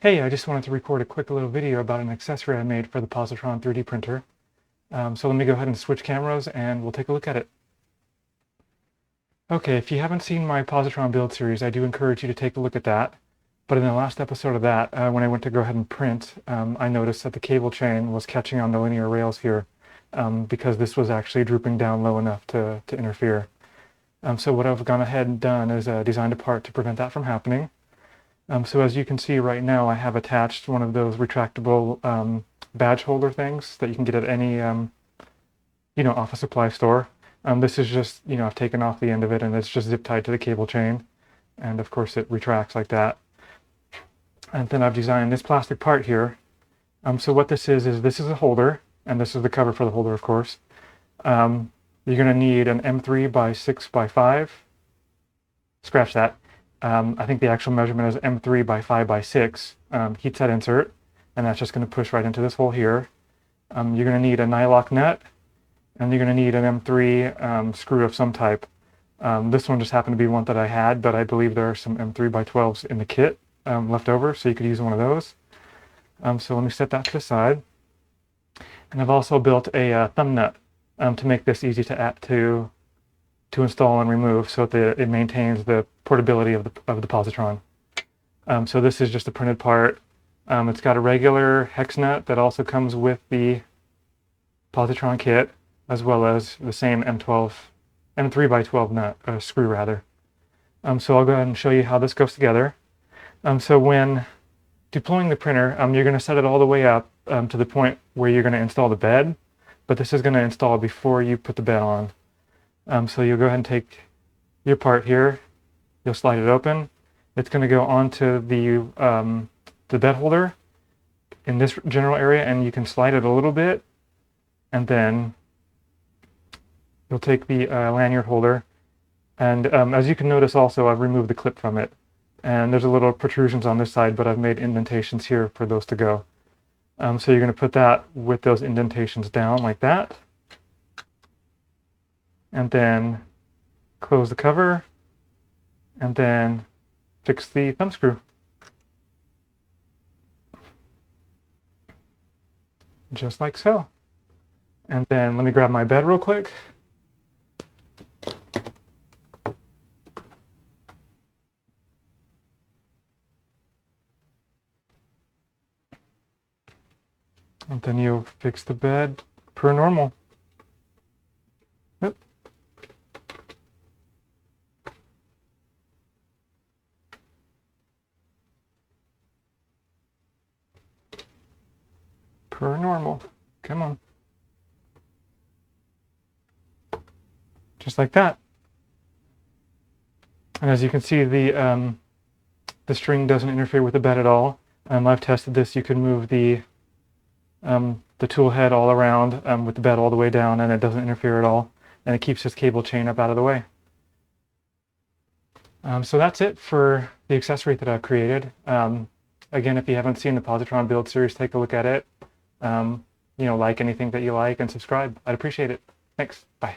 Hey, I just wanted to record a quick little video about an accessory I made for the Positron 3D printer. So let me go ahead and switch cameras and we'll take a look at it. Okay, if you haven't seen my Positron build series, I do encourage you to take a look at that. But in the last episode of that, when I went to go ahead and print, I noticed that the cable chain was catching on the linear rails here because this was actually drooping down low enough to interfere. So what I've gone ahead and done is designed a part to prevent that from happening. So as you can see right now, I have attached one of those retractable badge holder things that you can get at any, office supply store. This is just, I've taken off the end of it and it's just zip tied to the cable chain. And of course it retracts like that. And then I've designed this plastic part here. So what this is a holder, and this is the cover for the holder, of course. You're going to need an M3 by 6 by 5. Scratch that. I think the actual measurement is M3 by 5 by 6 heat set insert, and that's just going to push right into this hole here. You're going to need a nylock nut, and you're going to need an M3 screw of some type. This one just happened to be one that I had, but I believe there are some M3 by 12s in the kit left over, so you could use one of those. So let me set that to the side. And I've also built a thumb nut to make this easy to install and remove, so that it maintains the portability of the Positron. So this is just a printed part. It's got a regular hex nut that also comes with the Positron kit, as well as the same M3 by 12 nut, screw rather. So I'll go ahead and show you how this goes together. So when deploying the printer, you're going to set it all the way up to the point where you're going to install the bed, but this is going to install before you put the bed on. So you'll go ahead and take your part here, you'll slide it open. It's going to go onto the bed holder in this general area, and you can slide it a little bit, and then you'll take the lanyard holder, and as you can notice also, I've removed the clip from it, and there's a little protrusions on this side, but I've made indentations here for those to go. So you're going to put that with those indentations down like that, and then close the cover, and then fix the thumb screw. Just like so. And then let me grab my bed real quick. And then you'll fix the bed per normal. Yep. Per normal. Come on. Just like that. And as you can see, the string doesn't interfere with the bed at all. I've tested this. You can move the tool head all around with the bed all the way down, and it doesn't interfere at all. And it keeps this cable chain up out of the way. So that's it for the accessory that I've created. Again, if you haven't seen the Positron build series, take a look at it. Like anything that you like, and subscribe. I'd appreciate it. Thanks. Bye.